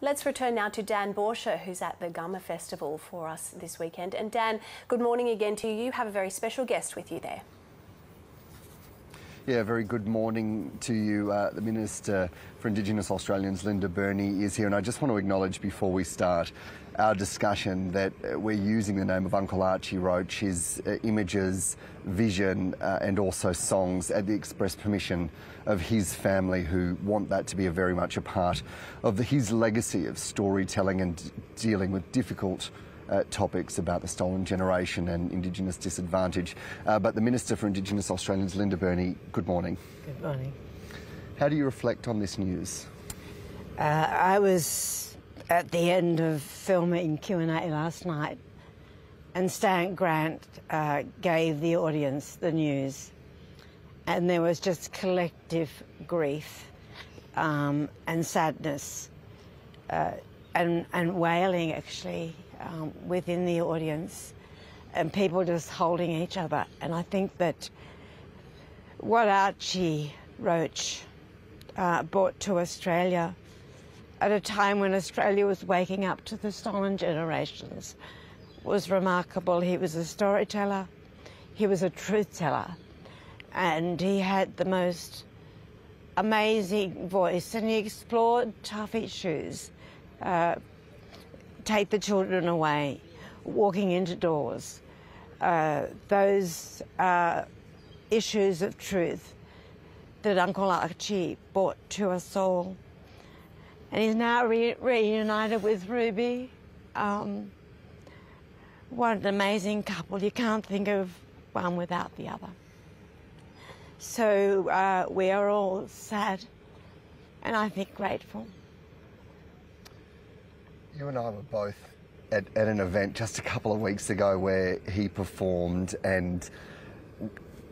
Let's return now to Dan Bourchier, who's at the Gummer Festival for us this weekend. And Dan, good morning again to you. You have a very special guest with you there. Yeah, very good morning to you. The Minister for Indigenous Australians, Linda Burney, is here, and I just want to acknowledge before we start our discussion that we're using the name of Uncle Archie Roach, his images, vision and also songs at the express permission of his family, who want that to be very much a part of his legacy of storytelling and dealing with difficult topics about the stolen generation and Indigenous disadvantage. But the Minister for Indigenous Australians, Linda Burney, good morning. Good morning. How do you reflect on this news? I was at the end of filming Q&A last night, and Stan Grant gave the audience the news, and there was just collective grief and sadness and wailing, actually, within the audience, and people just holding each other. And I think that what Archie Roach brought to Australia at a time when Australia was waking up to the stolen generations was remarkable. He was a storyteller, he was a truth teller, and he had the most amazing voice, and he explored tough issues. Take the children away, walking into doors, those issues of truth that Uncle Archie brought to us all. And he's now reunited with Ruby. What an amazing couple. You can't think of one without the other. So we are all sad and I think grateful. You and I were both at an event just a couple of weeks ago where he performed and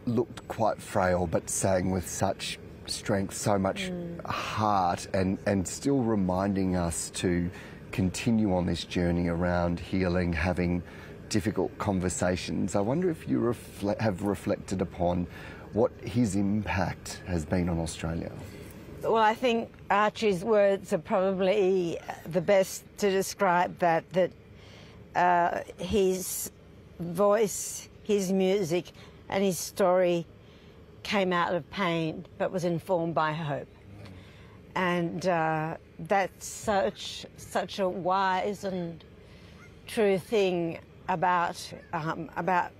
looked quite frail but sang with such strength, so much heart, and still reminding us to continue on this journey around healing, having difficult conversations. I wonder if you have reflected upon what his impact has been on Australia. Well, I think Archie's words are probably the best to describe that his voice, his music and his story came out of pain but was informed by hope. And that's such a wise and true thing about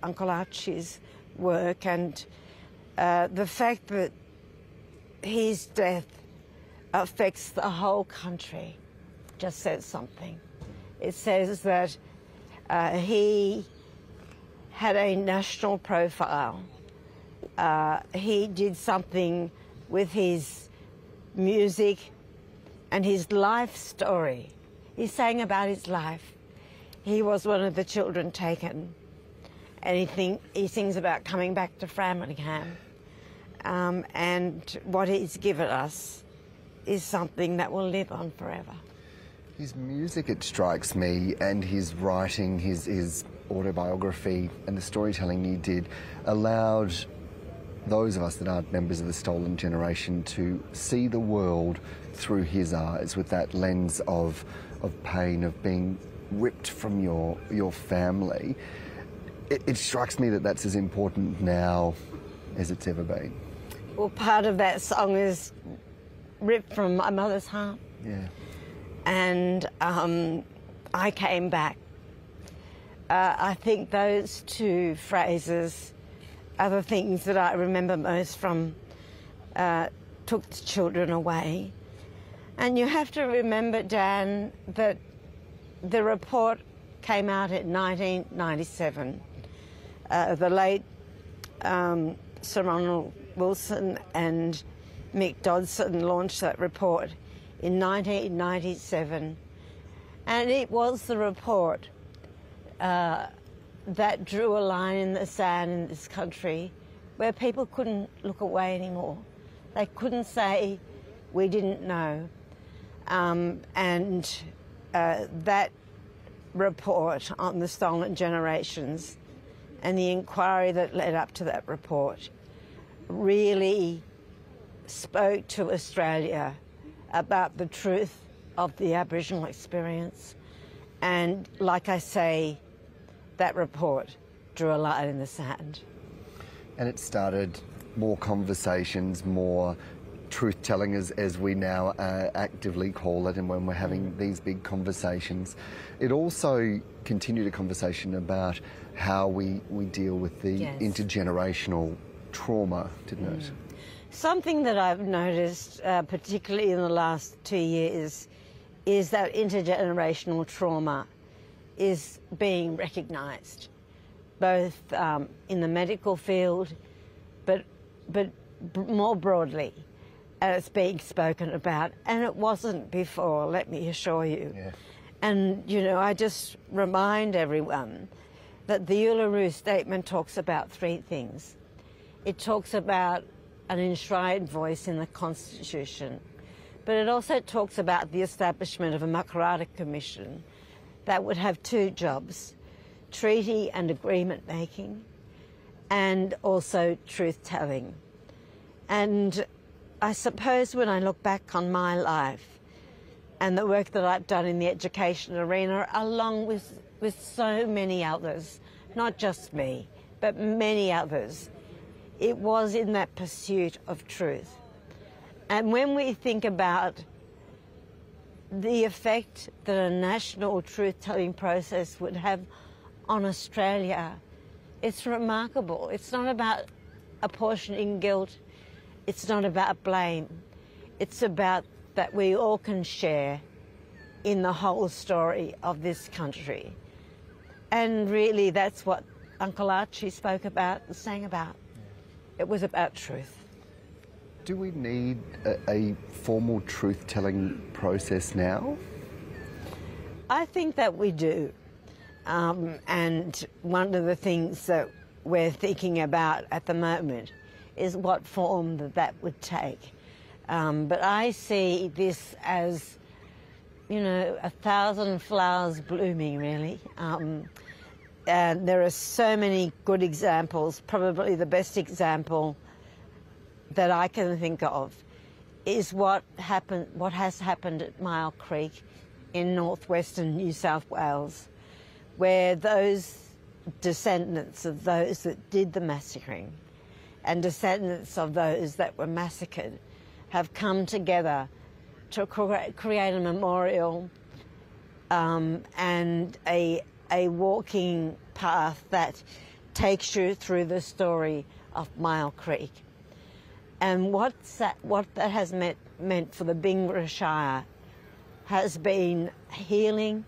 Uncle Archie's work, and the fact that his death affects the whole country just says something. It says that he had a national profile. He did something with his music and his life story. He sang about his life. He was one of the children taken, and he sings about coming back to Framingham. And what he's given us is something that will live on forever. His music, it strikes me, and his writing, his autobiography and the storytelling he did allowed those of us that aren't members of the stolen generation to see the world through his eyes, with that lens of pain, of being ripped from your family. It strikes me that that's as important now as it's ever been. Well, part of that song is ripped from my mother's heart. Yeah. And I came back. I think those two phrases are the things that I remember most from Took the Children Away. And you have to remember, Dan, that the report came out in 1997. The late Sir Ronald Wilson and Mick Dodson launched that report in 1997, and it was the report that drew a line in the sand in this country where people couldn't look away anymore. They couldn't say, we didn't know. That report on the stolen generations and the inquiry that led up to that report really spoke to Australia about the truth of the Aboriginal experience. And like I say, that report drew a line in the sand. And it started more conversations, more truth-telling, as we now actively call it, and when we're having these big conversations. It also continued a conversation about how we deal with the intergenerational trauma, didn't it? Something that I've noticed, particularly in the last 2 years, is that intergenerational trauma is being recognised, both in the medical field, but more broadly. And it's being spoken about, and it wasn't before, let me assure you. Yeah. And, you know, I just remind everyone that the Uluru Statement talks about 3 things. It talks about an enshrined voice in the Constitution, but it also talks about the establishment of a Makarrata Commission that would have 2 jobs, treaty and agreement making, and also truth-telling. And I suppose when I look back on my life and the work that I've done in the education arena, along with so many others, not just me, but many others, it was in that pursuit of truth. And when we think about the effect that a national truth-telling process would have on Australia, it's remarkable. It's not about apportioning guilt. It's not about blame. It's about that we all can share in the whole story of this country. And really that's what Uncle Archie spoke about and sang about. It was about truth. Do we need a formal truth-telling process now? I think that we do. And one of the things that we're thinking about at the moment is what form that would take. But I see this as, you know, 1,000 flowers blooming, really. And there are so many good examples. Probably the best example that I can think of is what has happened at Myall Creek in northwestern New South Wales, where those descendants of those that did the massacring and descendants of those that were massacred have come together to create a memorial and a walking path that takes you through the story of Myall Creek. And what that has meant for the Bingra Shire has been healing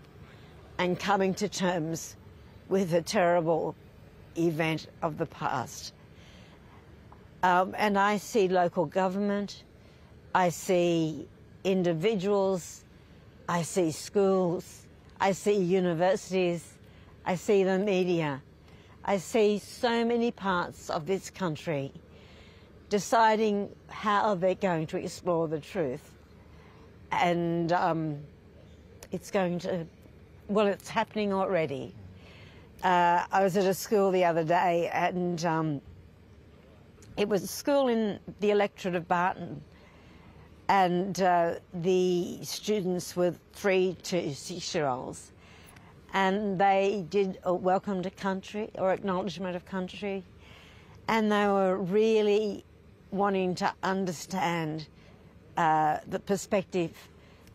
and coming to terms with a terrible event of the past. And I see local government, I see individuals, I see schools, I see universities, I see the media, I see so many parts of this country deciding how they're going to explore the truth. And it's going to, well, it's happening already. I was at a school the other day, and it was a school in the electorate of Barton, and the students were 3 to 6-year-olds, and they did a welcome to country or acknowledgement of country, and they were really wanting to understand the perspective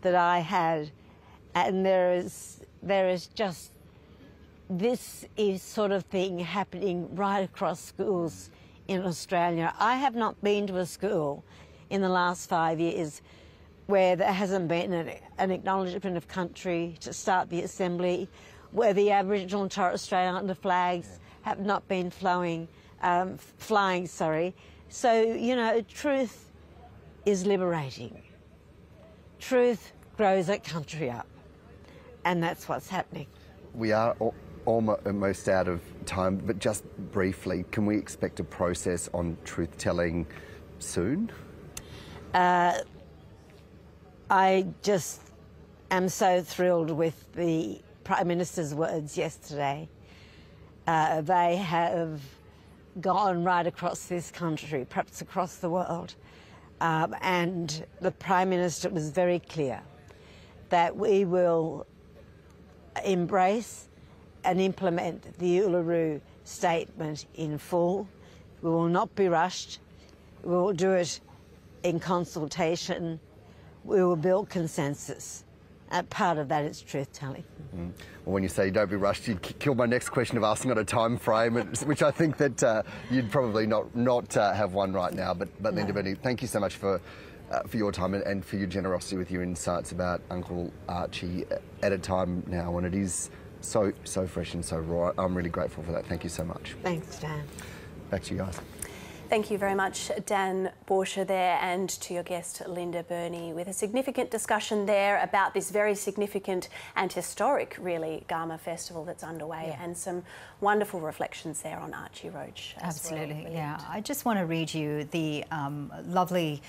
that I had, and there is just this is sort of thing happening right across schools in Australia. I have not been to a school in the last 5 years where there hasn't been an acknowledgement of country to start the assembly, where the Aboriginal and Torres Strait Islander flags have not been flying. So, you know, truth is liberating. Truth grows a country up, and that's what's happening. We are almost out of time, but just briefly, can we expect a process on truth-telling soon? I just am so thrilled with the Prime Minister's words yesterday. They have gone right across this country, perhaps across the world, and the Prime Minister was very clear that we will embrace and implement the Uluru Statement in full. We will not be rushed. We will do it in consultation. We will build consensus. And part of that is truth-telling. Well, when you say don't be rushed, you kill my next question of asking on a time frame, which I think that you'd probably not have one right now. But no. Linda, Burney, thank you so much for your time and for your generosity with your insights about Uncle Archie at a time now when it is so fresh and so raw. I'm really grateful for that. Thank you so much. Thanks, Dan. Back to you guys. Thank you very much, Dan Bourchier there, and to your guest, Linda Burney, with a significant discussion there about this very significant and historic, really, Garma festival that's underway, and some wonderful reflections there on Archie Roach. Absolutely, yeah. I just want to read you the lovely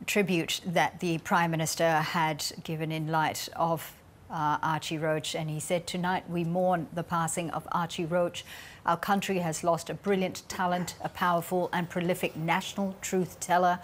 tribute that the Prime Minister had given in light of Archie Roach, and he said, "Tonight we mourn the passing of Archie Roach. Our country has lost a brilliant talent, a powerful and prolific national truth teller.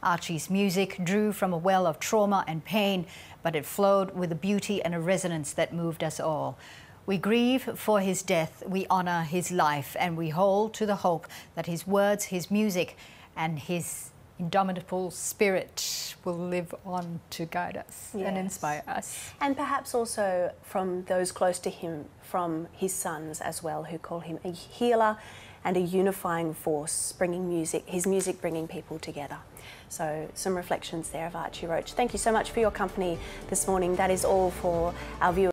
Archie's music drew from a well of trauma and pain, but it flowed with a beauty and a resonance that moved us all. We grieve for his death, we honour his life, and we hold to the hope that his words, his music and his indomitable spirit will live on to guide us and inspire us." And perhaps also from those close to him, from his sons as well, who call him a healer and a unifying force, his music bringing people together. So some reflections there of Archie Roach. Thank you so much for your company this morning. That is all for our viewers.